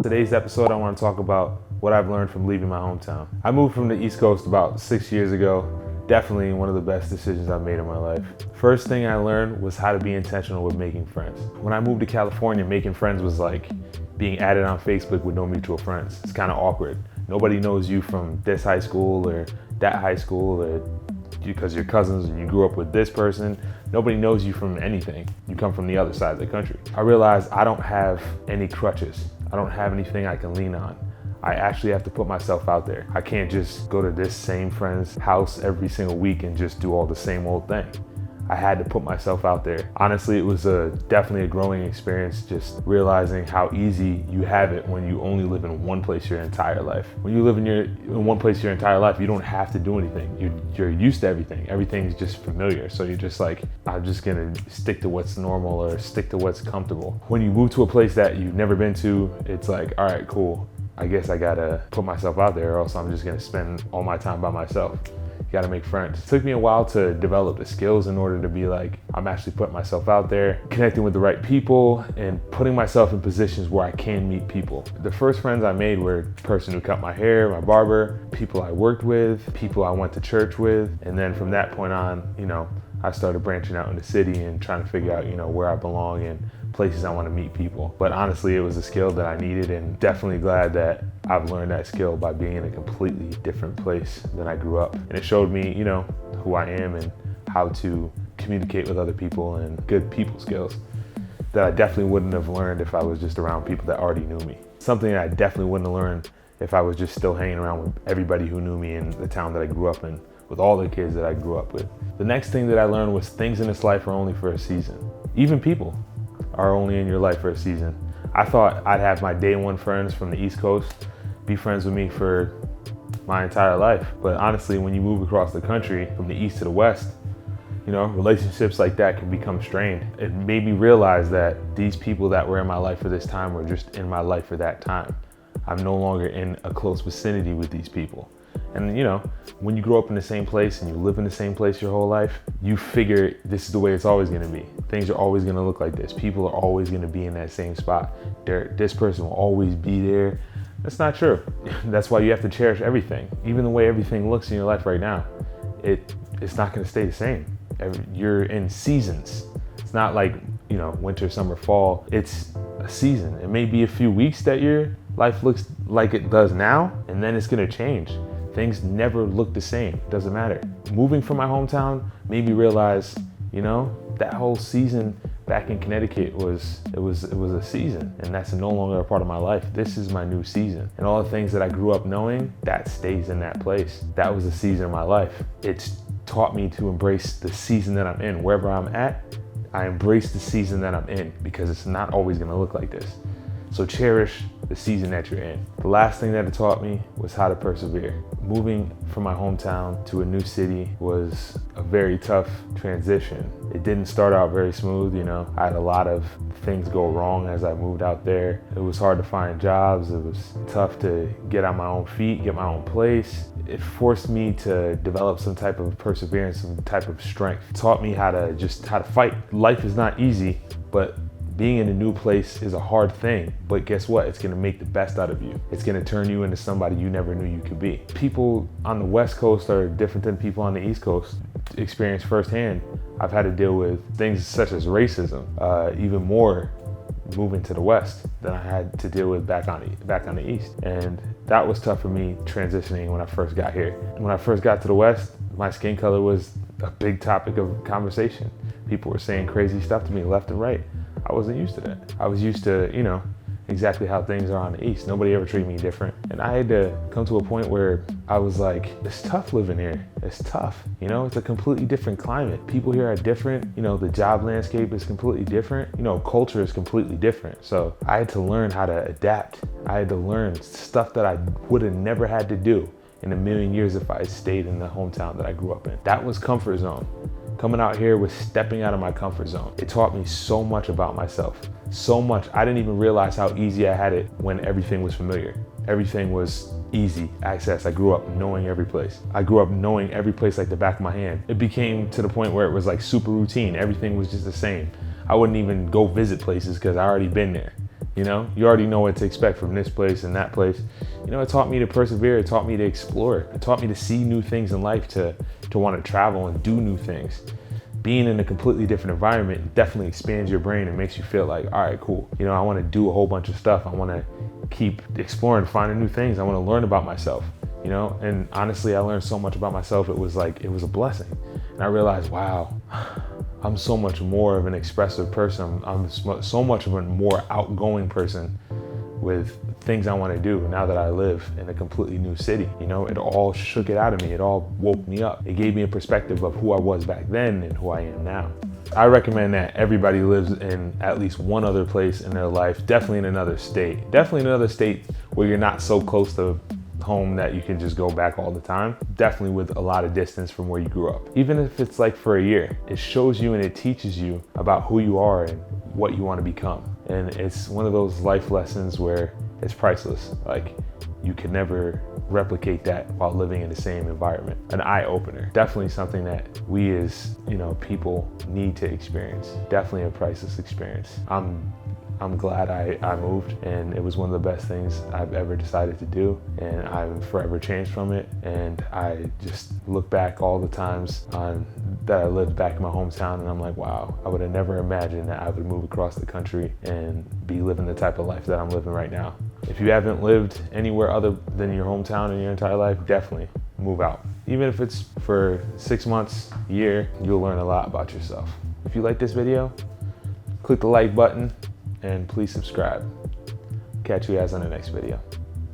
Today's episode, I want to talk about what I've learned from leaving my hometown. I moved from the East Coast about 6 years ago. Definitely one of the best decisions I've made in my life. First thing I learned was how to be intentional with making friends. When I moved to California, making friends was like being added on Facebook with no mutual friends. It's kind of awkward. Nobody knows you from this high school or that high school or because you're cousins and you grew up with this person. Nobody knows you from anything. You come from the other side of the country. I realized I don't have any crutches. I don't have anything I can lean on. I actually have to put myself out there. I can't just go to this same friend's house every single week and just do all the same old thing. I had to put myself out there. Honestly, it was definitely a growing experience, just realizing how easy you have it when you only live in one place your entire life. When you live in one place your entire life, you don't have to do anything. You're used to everything. Everything's just familiar. So you're just like, I'm just gonna stick to what's normal or stick to what's comfortable. When you move to a place that you've never been to, it's like, all right, cool. I guess I gotta put myself out there or else I'm just gonna spend all my time by myself. You gotta make friends. It took me a while to develop the skills in order to be like, I'm actually putting myself out there, connecting with the right people, and putting myself in positions where I can meet people. The first friends I made were the person who cut my hair, my barber, people I worked with, people I went to church with, and then from that point on, I started branching out in the city and trying to figure out, where I belong and places I want to meet people. But honestly, it was a skill that I needed, and definitely glad that I've learned that skill by being in a completely different place than I grew up. And it showed me, who I am and how to communicate with other people and good people skills that I definitely wouldn't have learned if I was just around people that already knew me. Something that I definitely wouldn't have learned if I was just still hanging around with everybody who knew me in the town that I grew up in, with all the kids that I grew up with. The next thing that I learned was things in this life are only for a season. Even people are only in your life for a season. I thought I'd have my day one friends from the East Coast be friends with me for my entire life. But honestly, when you move across the country from the East to the West, relationships like that can become strained. It made me realize that these people that were in my life for this time were just in my life for that time. I'm no longer in a close vicinity with these people. And when you grow up in the same place and you live in the same place your whole life, you figure this is the way it's always gonna be. Things are always gonna look like this. People are always gonna be in that same spot. This person will always be there. That's not true. That's why you have to cherish everything. Even the way everything looks in your life right now, it's not gonna stay the same. You're in seasons. It's not like, winter, summer, fall. It's a season. It may be a few weeks that your life looks like it does now, and then it's gonna change. Things never look the same. It doesn't matter. Moving from my hometown made me realize, that whole season back in Connecticut was a season, and that's no longer a part of my life. This is my new season. And all the things that I grew up knowing, that stays in that place. That was the season of my life. It's taught me to embrace the season that I'm in. Wherever I'm at, I embrace the season that I'm in because it's not always gonna look like this. So cherish the season that you're in. The last thing that it taught me was how to persevere. Moving from my hometown to a new city was a very tough transition. It didn't start out very smooth, I had a lot of things go wrong as I moved out there. It was hard to find jobs. It was tough to get on my own feet, get my own place. It forced me to develop some type of perseverance, some type of strength. It taught me how to fight. Life is not easy, but being in a new place is a hard thing, but guess what? It's gonna make the best out of you. It's gonna turn you into somebody you never knew you could be. People on the West Coast are different than people on the East Coast. Experience firsthand, I've had to deal with things such as racism, even more moving to the West than I had to deal with back on the East. And that was tough for me transitioning when I first got here. When I first got to the West, my skin color was a big topic of conversation. People were saying crazy stuff to me left and right. I wasn't used to that. I was used to, exactly how things are on the East. Nobody ever treated me different. And I had to come to a point where I was like, it's tough living here. It's tough. It's a completely different climate. People here are different. The job landscape is completely different. Culture is completely different. So I had to learn how to adapt. I had to learn stuff that I would have never had to do in a million years if I had stayed in the hometown that I grew up in. That was comfort zone. Coming out here was stepping out of my comfort zone. It taught me so much about myself. So much. I didn't even realize how easy I had it when everything was familiar. Everything was easy access. I grew up knowing every place. I grew up knowing every place like the back of my hand. It became to the point where it was like super routine. Everything was just the same. I wouldn't even go visit places because I already been there. You know, you already know what to expect from this place and that place. You know, it taught me to persevere. It taught me to explore. It taught me to see new things in life, to want to travel and do new things. Being in a completely different environment definitely expands your brain and makes you feel like, all right, cool. You know, I want to do a whole bunch of stuff. I want to keep exploring, finding new things. I want to learn about myself, you know? And honestly, I learned so much about myself. It was a blessing. And I realized, wow, I'm so much more of an expressive person. I'm so much of a more outgoing person with things I want to do now that I live in a completely new city. You know, it all shook it out of me. It all woke me up. It gave me a perspective of who I was back then and who I am now. I recommend that everybody lives in at least one other place in their life, definitely in another state. Definitely in another state where you're not so close to home that you can just go back all the time. Definitely with a lot of distance from where you grew up. Even if it's like for a year, it shows you and it teaches you about who you are and what you want to become. And it's one of those life lessons where it's priceless. Like, you can never replicate that while living in the same environment. An eye opener. Definitely something that we as, you know, people need to experience. Definitely a priceless experience. I'm glad I moved, and it was one of the best things I've ever decided to do, and I'm forever changed from it. And I just look back all the times that I lived back in my hometown, and I'm like, wow, I would have never imagined that I would move across the country and be living the type of life that I'm living right now. If you haven't lived anywhere other than your hometown in your entire life, definitely move out. Even if it's for 6 months, a year, you'll learn a lot about yourself. If you like this video, click the like button and please subscribe. Catch you guys on the next video.